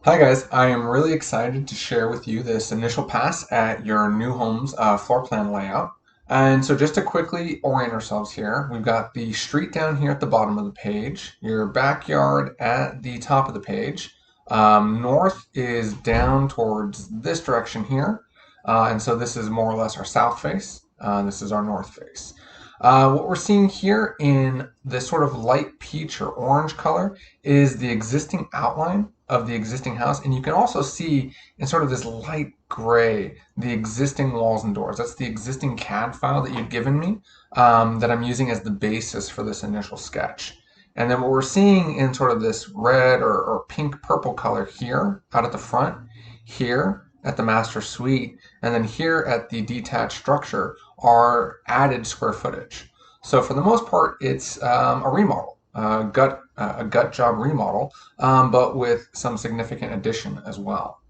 Hi guys, I am really excited to share with you this initial pass at your new home's floor plan layout. And so just to quickly orient ourselves here, we've got the street down here at the bottom of the page, your backyard at the top of the page. North is down towards this direction here. And so this is more or less our south face. This is our north face. What we're seeing here in this sort of light peach or orange color is the existing outline of the existing house, and you can also see in sort of this light gray the existing walls and doors. That's the existing CAD file that you've given me that I'm using as the basis for this initial sketch. And then what we're seeing in sort of this red or pink purple color here out at the front, here at the master suite, and then here at the detached structure are added square footage. So for the most part, it's a remodel, a gut job remodel, but with some significant addition as well.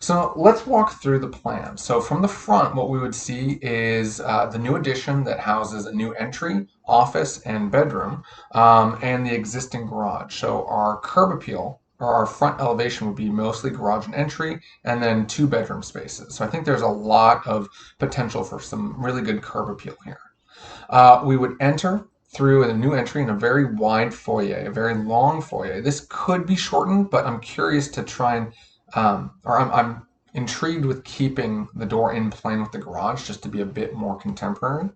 So let's walk through the plan. So from the front, what we would see is the new addition that houses a new entry, office, and bedroom, and the existing garage. So our curb appeal, or our front elevation, would be mostly garage and entry, and then two bedroom spaces. So I think there's a lot of potential for some really good curb appeal here. We would enter through a new entry in a very wide foyer, a very long foyer. This could be shortened, but I'm curious to try and, I'm intrigued with keeping the door in plane with the garage just to be a bit more contemporary.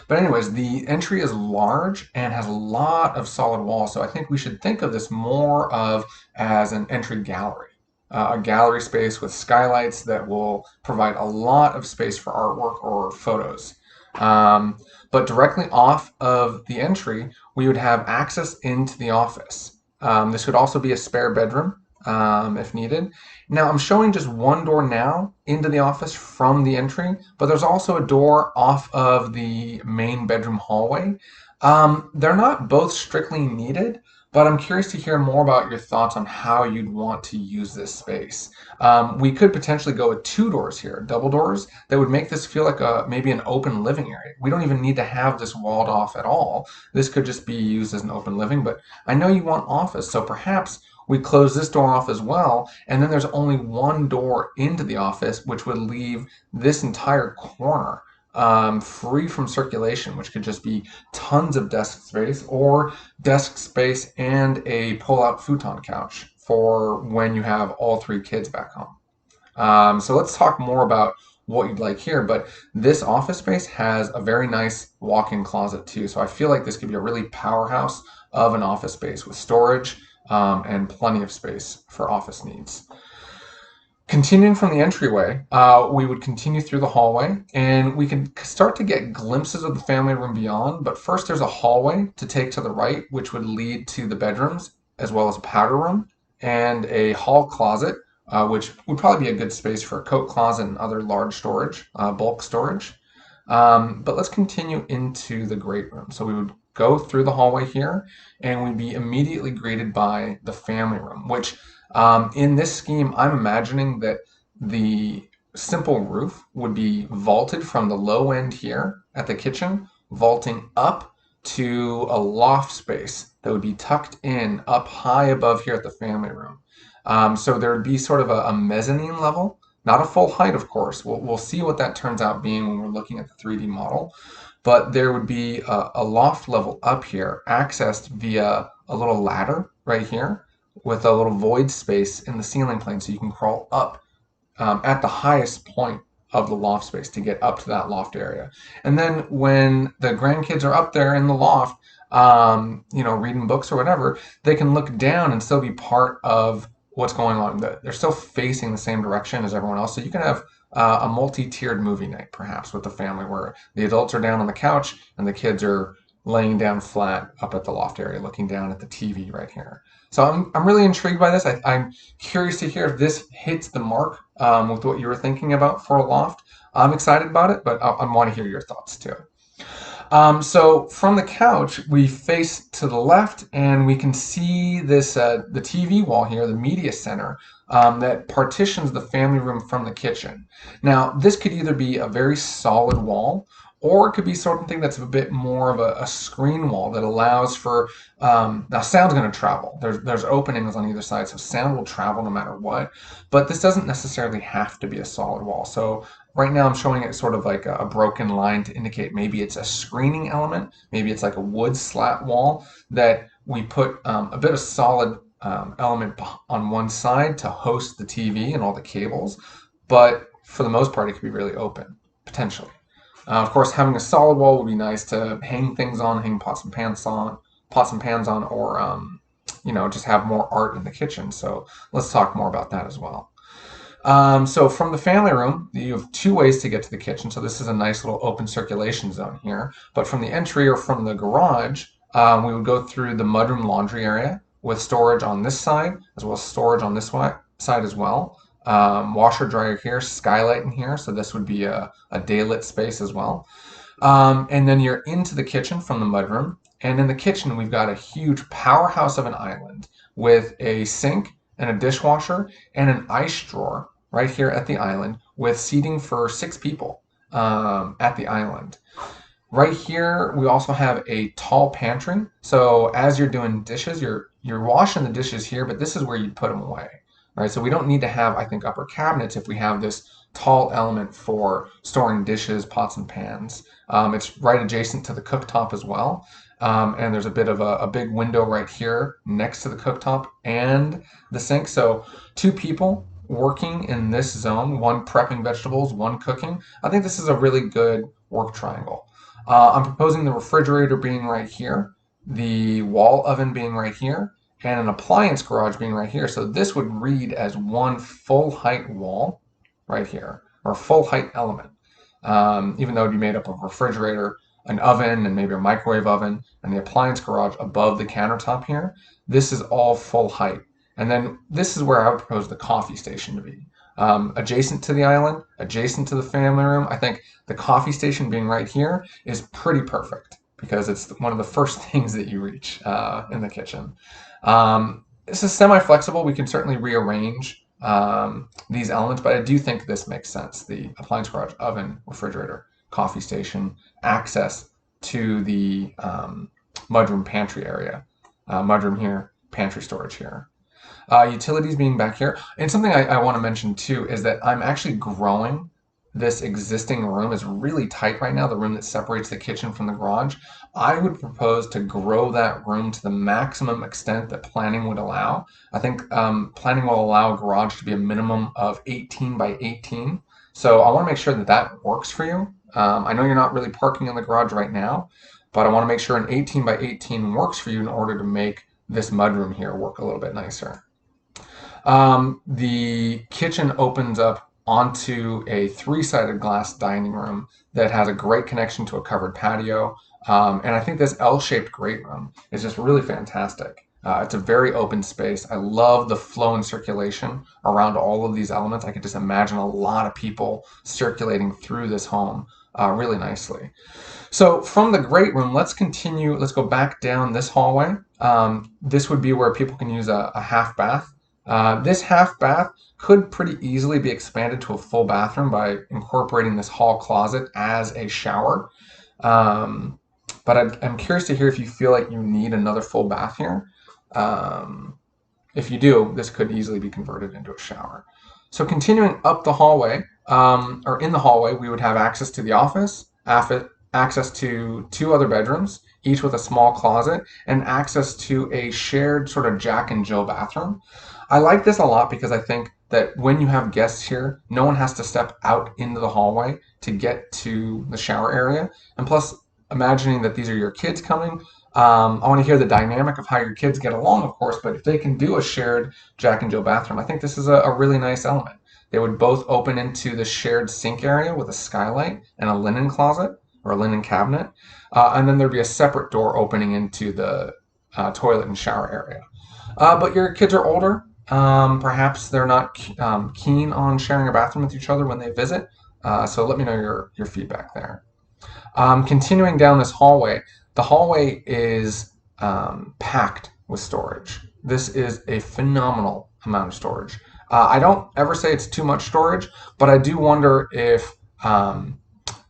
But anyways, the entry is large and has a lot of solid walls, so I think we should think of this more of as an entry gallery. A gallery space with skylights that will provide a lot of space for artwork or photos. But directly off of the entry, we would have access into the office. This would also be a spare bedroom if needed. Now I'm showing just one door now into the office from the entry, but there's also a door off of the main bedroom hallway. They're not both strictly needed, but I'm curious to hear more about your thoughts on how you'd want to use this space. We could potentially go with two doors here, double doors, that would make this feel like maybe an open living area. We don't even need to have this walled off at all. This could just be used as an open living, but I know you want office, so perhaps we close this door off as well, and then there's only one door into the office, which would leave this entire corner free from circulation, which could just be tons of desk space or desk space and a pull-out futon couch for when you have all three kids back home. So let's talk more about what you'd like here, but this office space has a very nice walk-in closet too, so I feel like this could be a really powerhouse of an office space with storage and plenty of space for office needs. Continuing from the entryway, we would continue through the hallway, and we can start to get glimpses of the family room beyond, but first there's a hallway to take to the right, which would lead to the bedrooms, as well as a powder room, and a hall closet, which would probably be a good space for a coat closet and other large storage, bulk storage. But let's continue into the great room. So we would go through the hallway here, and we'd be immediately greeted by the family room, which in this scheme, I'm imagining that the simple roof would be vaulted from the low end here at the kitchen, vaulting up to a loft space that would be tucked in up high above here at the family room. So there would be sort of a mezzanine level, not a full height, of course. We'll see what that turns out being when we're looking at the 3D model. But there would be a loft level up here, accessed via a little ladder right here with a little void space in the ceiling plane, so you can crawl up at the highest point of the loft space to get up to that loft area. And then when the grandkids are up there in the loft, reading books or whatever, they can look down and still be part of what's going on. They're still facing the same direction as everyone else, so you can have a multi-tiered movie night, perhaps, with the family, where the adults are down on the couch and the kids are laying down flat up at the loft area, looking down at the TV right here. So I'm really intrigued by this. I'm curious to hear if this hits the mark with what you were thinking about for a loft. I'm excited about it, but I want to hear your thoughts too. So from the couch, we face to the left, and we can see this the TV wall here, the media center, that partitions the family room from the kitchen. Now, this could either be a very solid wall, or it could be something that's a bit more of a screen wall that allows for, now sound's going to travel. There's openings on either side, so sound will travel no matter what, but this doesn't necessarily have to be a solid wall. So right now I'm showing it sort of like a broken line to indicate maybe it's a screening element, maybe it's like a wood slat wall that we put a bit of solid element on one side to host the TV and all the cables, but for the most part it could be really open, potentially. Of course, having a solid wall would be nice to hang things on, hang pots and pans on, or just have more art in the kitchen. So let's talk more about that as well. So from the family room, you have two ways to get to the kitchen. So this is a nice little open circulation zone here. But from the entry or from the garage, we would go through the mudroom laundry area with storage on this side, as well as storage on this side as well. Washer dryer here, skylight in here. So this would be a daylit space as well. And then you're into the kitchen from the mudroom. And in the kitchen, we've got a huge powerhouse of an island with a sink and a dishwasher and an ice drawer right here at the island with seating for 6 people at the island. Right here, we also have a tall pantry. So as you're doing dishes, you're washing the dishes here, but this is where you put them away, right? So we don't need to have, I think, upper cabinets if we have this tall element for storing dishes, pots, and pans. It's right adjacent to the cooktop as well. And there's a bit of a big window right here next to the cooktop and the sink. So 2 people working in this zone, one prepping vegetables, one cooking. I think this is a really good work triangle. I'm proposing the refrigerator being right here, the wall oven being right here, and an appliance garage being right here. So this would read as one full height wall right here, or full height element, even though it'd be made up of refrigerator, an oven, and maybe a microwave oven, and the appliance garage above the countertop here. This is all full height. And then this is where I would propose the coffee station to be. Adjacent to the island, adjacent to the family room. I think the coffee station being right here is pretty perfect because it's one of the first things that you reach in the kitchen. This is semi-flexible. We can certainly rearrange these elements, but I do think this makes sense. The appliance garage, oven, refrigerator, coffee station, access to the mudroom pantry area. Mudroom here, pantry storage here. Utilities being back here. And something I want to mention too is that I'm actually growing this existing room. Is really tight right now, the room that separates the kitchen from the garage. I would propose to grow that room to the maximum extent that planning would allow. I think planning will allow a garage to be a minimum of 18 by 18. So I want to make sure that that works for you. I know you're not really parking in the garage right now, but I want to make sure an 18 by 18 works for you in order to make this mudroom here work a little bit nicer. The kitchen opens up onto a 3-sided glass dining room that has a great connection to a covered patio. And I think this L-shaped great room is just really fantastic. It's a very open space. I love the flow and circulation around all of these elements. I could just imagine a lot of people circulating through this home really nicely. So from the great room, let's continue. Let's go back down this hallway. This would be where people can use a half bath. This half bath could pretty easily be expanded to a full bathroom by incorporating this hall closet as a shower. But I'm curious to hear if you feel like you need another full bath here. If you do, this could easily be converted into a shower. So continuing up the hallway, or in the hallway, we would have access to the office, access to 2 other bedrooms, each with a small closet, and access to a shared sort of Jack and Jill bathroom. I like this a lot because I think that when you have guests here, no one has to step out into the hallway to get to the shower area. And plus, imagining that these are your kids coming, I want to hear the dynamic of how your kids get along, of course, but if they can do a shared Jack and Jill bathroom, I think this is a really nice element. They would both open into the shared sink area with a skylight and a linen closet or a linen cabinet. And then there'd be a separate door opening into the toilet and shower area. But your kids are older. Perhaps they're not keen on sharing a bathroom with each other when they visit. So let me know your feedback there. Continuing down this hallway, the hallway is packed with storage. This is a phenomenal amount of storage. I don't ever say it's too much storage, but I do wonder if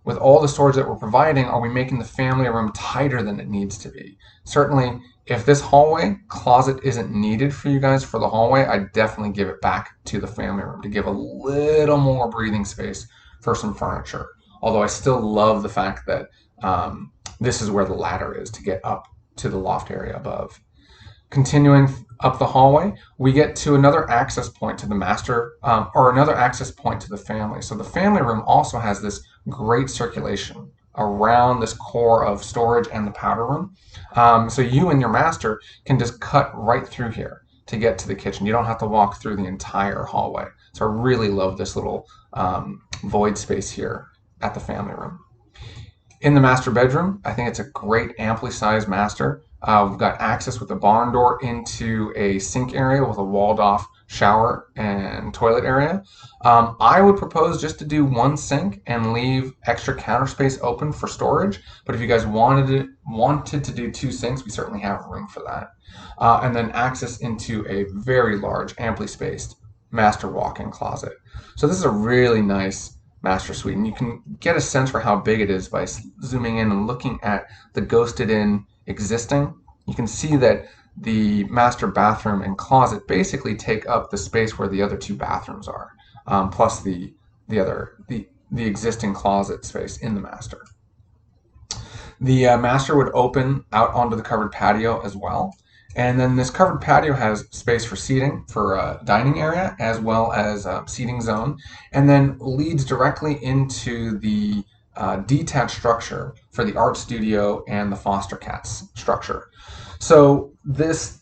with all the storage that we're providing, are we making the family room tighter than it needs to be? Certainly, if this hallway closet isn't needed for you guys for the hallway, I definitely give it back to the family room to give a little more breathing space for some furniture. Although I still love the fact that this is where the ladder is to get up to the loft area above. Continuing up the hallway, we get to another access point to the master, or another access point to the family. So the family room also has this great circulation around this core of storage and the powder room. So you and your master can just cut right through here to get to the kitchen. You don't have to walk through the entire hallway. So I really love this little void space here at the family room. In the master bedroom, I think it's a great amply sized master. We've got access with the barn door into a sink area with a walled off shower and toilet area. I would propose just to do one sink and leave extra counter space open for storage. But if you guys wanted to do two sinks, we certainly have room for that. And then access into a very large, amply spaced master walk-in closet. So this is a really nice master suite, and you can get a sense for how big it is by zooming in and looking at the ghosted in existing. You can see that the master bathroom and closet basically take up the space where the other two bathrooms are, plus the existing closet space in the master. The master would open out onto the covered patio as well. And then this covered patio has space for seating, for a dining area, as well as a seating zone, and then leads directly into the detached structure for the art studio and the foster cats structure. So this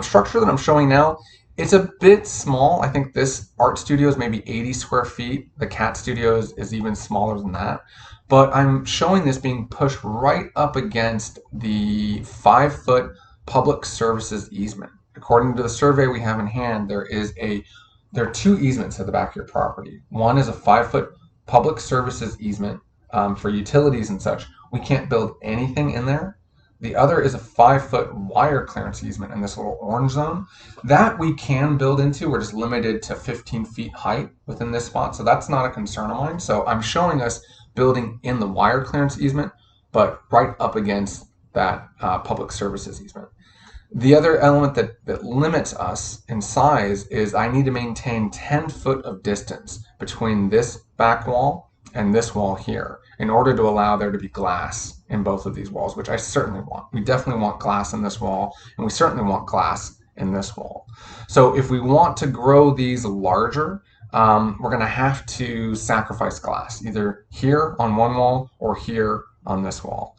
structure that I'm showing now, it's a bit small. I think this art studio is maybe 80 square feet. The cat studio is even smaller than that. But I'm showing this being pushed right up against the 5-foot public services easement. According to the survey we have in hand, there are two easements at the back of your property. One is a 5-foot public services easement for utilities and such. We can't build anything in there. The other is a 5-foot wire clearance easement in this little orange zone. That we can build into. We're just limited to 15 feet height within this spot, so that's not a concern of mine. So I'm showing us building in the wire clearance easement, but right up against that public services easement. The other element that limits us in size is I need to maintain 10 foot of distance between this back wall and this wall here in order to allow there to be glass in both of these walls, which I certainly want. We definitely want glass in this wall, and we certainly want glass in this wall. So if we want to grow these larger, we're going to have to sacrifice glass, either here on one wall or here on this wall.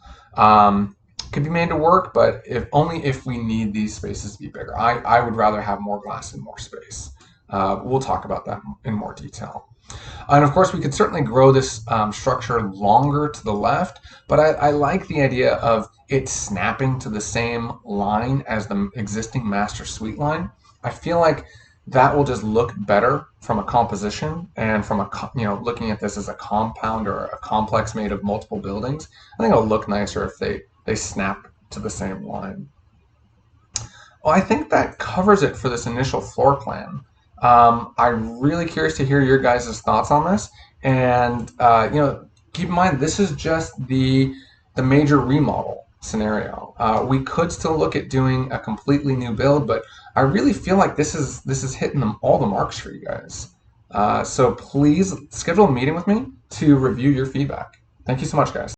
Could be made to work, but only if we need these spaces to be bigger. I would rather have more glass and more space. We'll talk about that in more detail. And of course, we could certainly grow this structure longer to the left, but I like the idea of it snapping to the same line as the existing master suite line. I feel like that will just look better from a composition and from looking at this as a compound or a complex made of multiple buildings. I think it'll look nicer if they snap to the same line. Well, I think that covers it for this initial floor plan. I'm really curious to hear your guys' thoughts on this, and keep in mind this is just the major remodel scenario. We could still look at doing a completely new build, but I really feel like this is hitting all the marks for you guys. So please schedule a meeting with me to review your feedback. Thank you so much, guys.